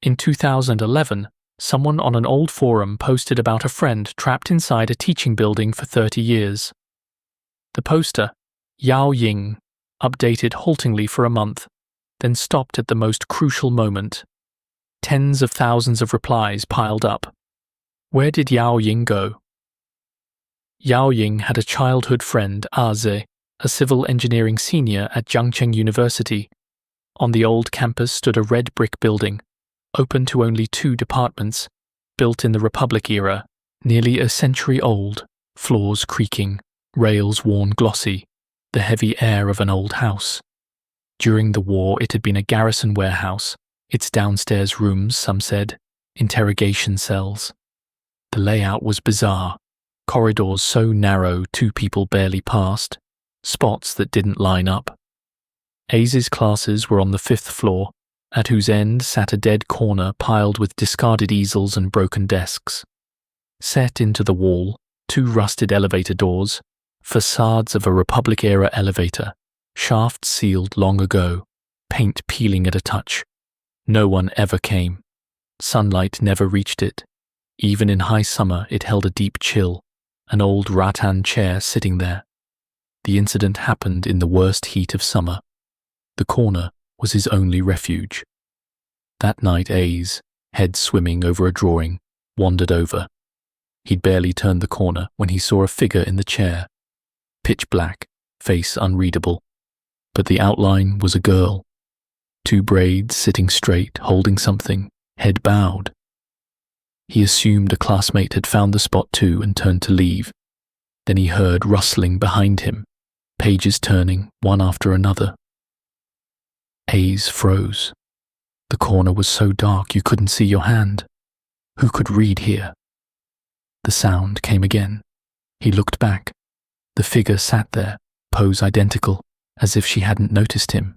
In 2011, someone on an old forum posted about a friend trapped inside a teaching building for 30 years. The poster, Yao Ying, updated haltingly for a month, then stopped at the most crucial moment. Tens of thousands of replies piled up. Where did Yao Ying go? Yao Ying had a childhood friend, Aze, a civil engineering senior at Jiangcheng University. On the old campus stood a red brick building, open to only 2 departments, built in the Republic era, nearly a century old, floors creaking, rails worn glossy, the heavy air of an old house. During the war it had been a garrison warehouse, its downstairs rooms, some said, interrogation cells. The layout was bizarre, corridors so narrow 2 people barely passed, spots that didn't line up. Aze's classes were on the 5th floor, at whose end sat a dead corner piled with discarded easels and broken desks. Set into the wall, 2 rusted elevator doors, facades of a Republic-era elevator, shafts sealed long ago, paint peeling at a touch. No one ever came. Sunlight never reached it. Even in high summer it held a deep chill, an old rattan chair sitting there. The incident happened in the worst heat of summer. The corner was his only refuge. That night Aze, head swimming over a drawing, wandered over. He'd barely turned the corner when he saw a figure in the chair. Pitch black, face unreadable. But the outline was a girl. 2 braids sitting straight, holding something, head bowed. He assumed a classmate had found the spot too and turned to leave. Then he heard rustling behind him, pages turning, one after another. Aze froze. The corner was so dark you couldn't see your hand. Who could read here? The sound came again. He looked back. The figure sat there, pose identical, as if she hadn't noticed him.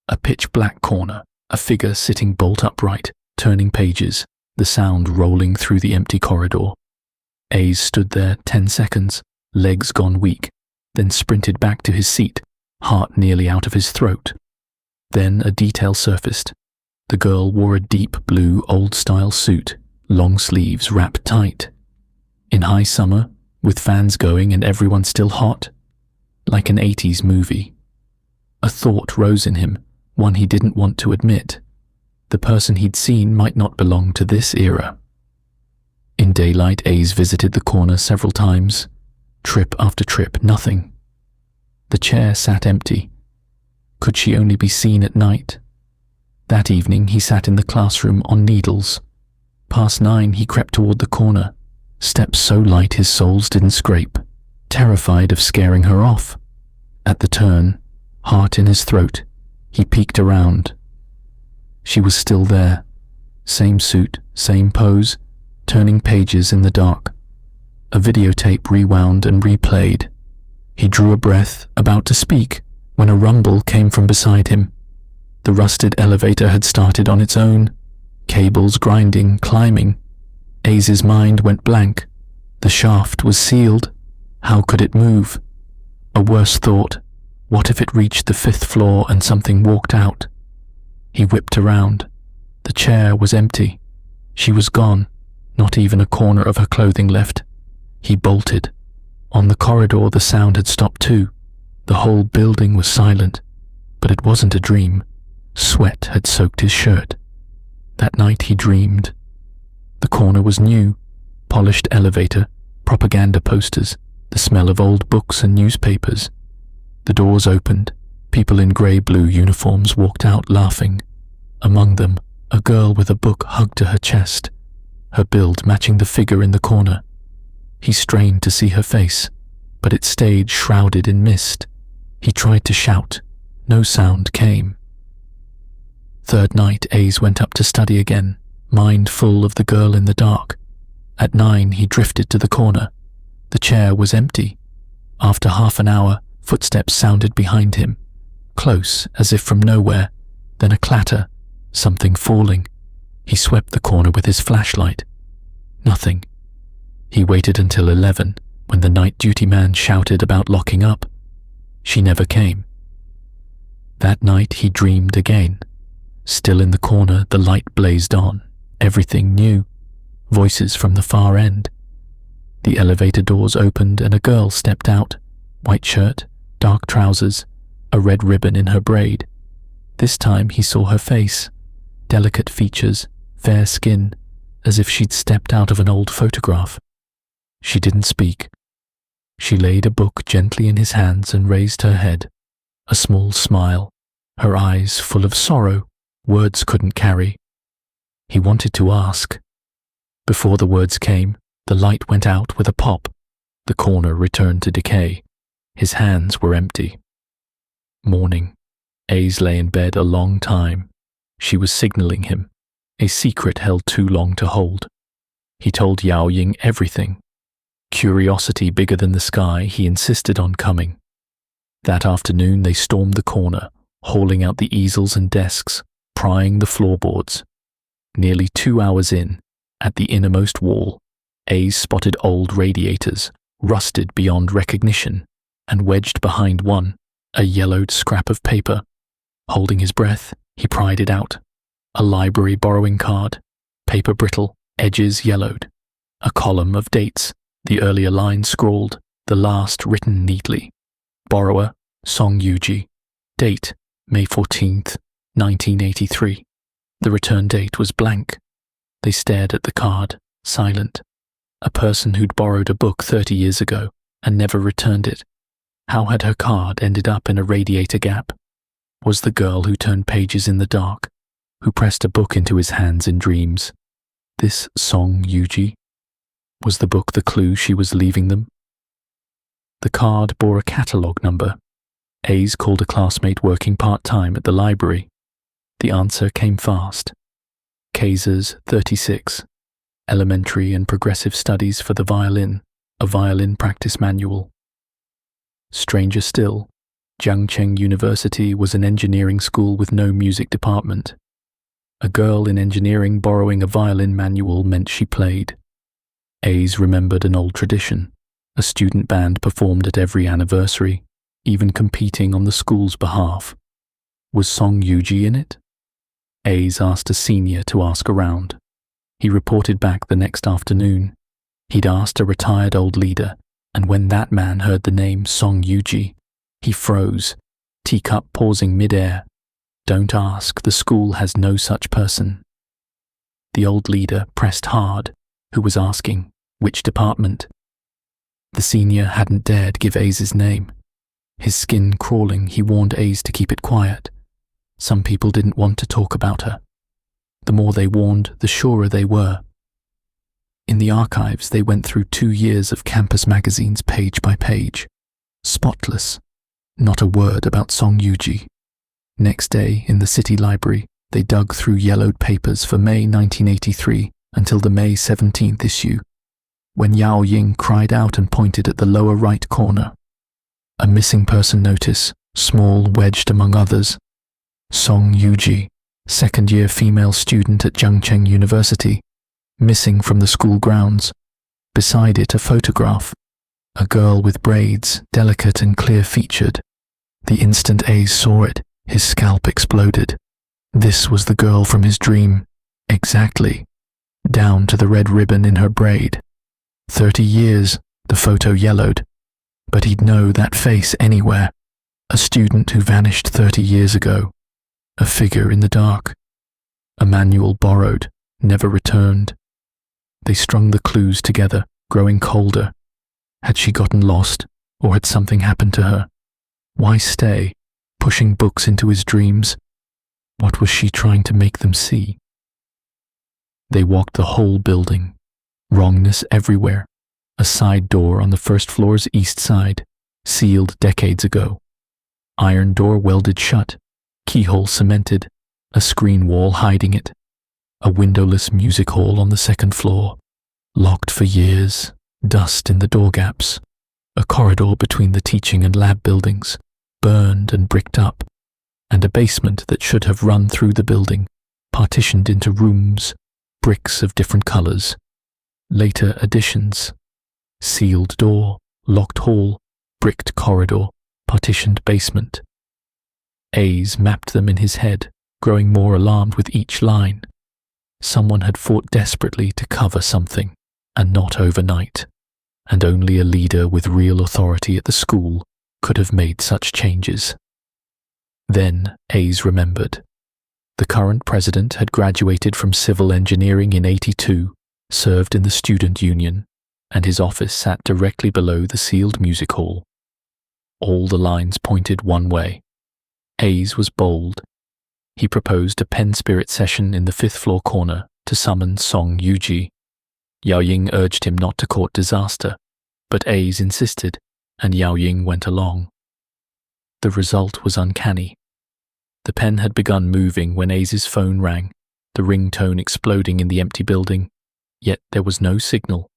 A pitch-black corner, a figure sitting bolt upright, turning pages, the sound rolling through the empty corridor. Aze stood there 10 seconds, legs gone weak, then sprinted back to his seat, heart nearly out of his throat. Then a detail surfaced. The girl wore a deep blue old-style suit, long sleeves wrapped tight. In high summer, with fans going and everyone still hot, like an 80s movie. A thought rose in him, one he didn't want to admit. The person he'd seen might not belong to this era. In daylight, Aze visited the corner several times. Trip after trip, nothing. The chair sat empty. Could she only be seen at night? That evening he sat in the classroom on needles. Past 9 he crept toward the corner, steps so light his soles didn't scrape, terrified of scaring her off. At the turn, heart in his throat, he peeked around. She was still there, same suit, same pose, turning pages in the dark. A videotape rewound and replayed. He drew a breath, about to speak, when a rumble came from beside him. The rusted elevator had started on its own, cables grinding, climbing. Aze's mind went blank. The shaft was sealed. How could it move? A worse thought. What if it reached the 5th floor and something walked out? He whipped around. The chair was empty. She was gone, not even a corner of her clothing left. He bolted. On the corridor the sound had stopped too. The whole building was silent, but it wasn't a dream. Sweat had soaked his shirt. That night he dreamed. The corner was new, polished elevator, propaganda posters, the smell of old books and newspapers. The doors opened. People in grey-blue uniforms walked out laughing. Among them, a girl with a book hugged to her chest, her build matching the figure in the corner. He strained to see her face, but it stayed shrouded in mist. He tried to shout. No sound came. Third night, Aze went up to study again, mind full of the girl in the dark. At 9, he drifted to the corner. The chair was empty. After half an hour, footsteps sounded behind him, close as if from nowhere, then a clatter, something falling. He swept the corner with his flashlight. Nothing. He waited until 11, when the night duty man shouted about locking up. She never came. That night he dreamed again. Still in the corner, the light blazed on. Everything new. Voices from the far end. The elevator doors opened and a girl stepped out. White shirt, dark trousers, a red ribbon in her braid. This time he saw her face. Delicate features, fair skin, as if she'd stepped out of an old photograph. She didn't speak. She laid a book gently in his hands and raised her head. A small smile, her eyes full of sorrow, words couldn't carry. He wanted to ask. Before the words came, the light went out with a pop. The corner returned to decay. His hands were empty. Morning. Ace lay in bed a long time. She was signaling him. A secret held too long to hold. He told Yao Ying everything. Curiosity bigger than the sky, he insisted on coming. That afternoon they stormed the corner, hauling out the easels and desks, prying the floorboards. Nearly 2 hours in, at the innermost wall, Ace spotted old radiators, rusted beyond recognition, and wedged behind one, a yellowed scrap of paper. Holding his breath, he pried it out. A library borrowing card, paper brittle, edges yellowed. A column of dates, the earlier line scrawled, the last written neatly. Borrower, Song Yuji. Date, May 14th, 1983. The return date was blank. They stared at the card, silent. A person who'd borrowed a book 30 years ago and never returned it. How had her card ended up in a radiator gap? Was the girl who turned pages in the dark, who pressed a book into his hands in dreams, this Song Yuji? Was the book the clue she was leaving them? The card bore a catalogue number. Ace called a classmate working part-time at the library. The answer came fast. Kaiser's 36. Elementary and Progressive Studies for the Violin, a violin practice manual. Stranger still, Jiangcheng University was an engineering school with no music department. A girl in engineering borrowing a violin manual meant she played. Ace remembered an old tradition. A student band performed at every anniversary, even competing on the school's behalf. Was Song Yuji in it? Ace asked a senior to ask around. He reported back the next afternoon. He'd asked a retired old leader, and when that man heard the name Song Yuji, he froze, teacup pausing mid-air. Don't ask, the school has no such person. The old leader pressed hard, who was asking, which department? The senior hadn't dared give Ace's name. His skin crawling, he warned Ace to keep it quiet. Some people didn't want to talk about her. The more they warned, the surer they were. In the archives, they went through 2 years of campus magazines page by page. Spotless. Not a word about Song Yuji. Next day, in the city library, they dug through yellowed papers for May 1983 until the May 17th issue, when Yao Ying cried out and pointed at the lower right corner. A missing person notice, small, wedged among others. Song Yuji, second-year female student at Jiangcheng University, missing from the school grounds. Beside it, a photograph. A girl with braids, delicate and clear-featured. The instant Ace saw it, his scalp exploded. This was the girl from his dream. Exactly. Down to the red ribbon in her braid. 30 years, the photo yellowed. But he'd know that face anywhere. A student who vanished 30 years ago. A figure in the dark. A manual borrowed, never returned. They strung the clues together, growing colder. Had she gotten lost, or had something happened to her? Why stay, pushing books into his dreams? What was she trying to make them see? They walked the whole building. Wrongness everywhere. A side door on the first floor's east side, sealed decades ago. Iron door welded shut, keyhole cemented, a screen wall hiding it. A windowless music hall on the second floor, locked for years, dust in the door gaps. A corridor between the teaching and lab buildings, burned and bricked up, and a basement that should have run through the building, partitioned into rooms, bricks of different colors. Later additions. Sealed door, locked hall, bricked corridor, partitioned basement. Ace mapped them in his head, growing more alarmed with each line. Someone had fought desperately to cover something, and not overnight, and only a leader with real authority at the school could have made such changes. Then Hayes remembered. The current president had graduated from civil engineering in '82, served in the student union, and his office sat directly below the sealed music hall. All the lines pointed one way. Hayes was bold. He proposed a pen spirit session in the fifth-floor corner to summon Song Yuji. Yao Ying urged him not to court disaster, but Hayes insisted, and Yao Ying went along. The result was uncanny. The pen had begun moving when Hayes's phone rang, the ringtone exploding in the empty building, yet there was no signal.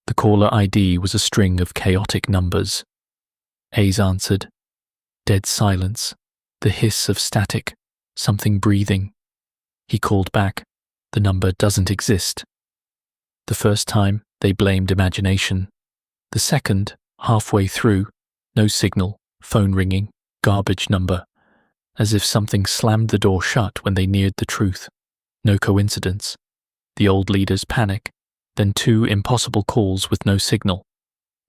The caller ID was a string of chaotic numbers. Hayes answered. Dead silence, the hiss of static, something breathing. He called back. The number doesn't exist. The first time, they blamed imagination. The second, halfway through, no signal, phone ringing, garbage number. As if something slammed the door shut when they neared the truth. No coincidence. The old leaders panic, then 2 impossible calls with no signal.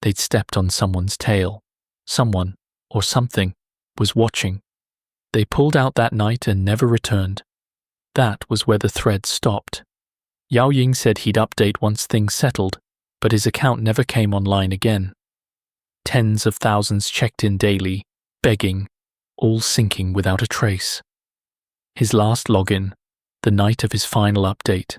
They'd stepped on someone's tail. Someone, or something, was watching. They pulled out that night and never returned. That was where the thread stopped. Yao Ying said he'd update once things settled, but his account never came online again. Tens of thousands checked in daily, begging, all sinking without a trace. His last login, the night of his final update,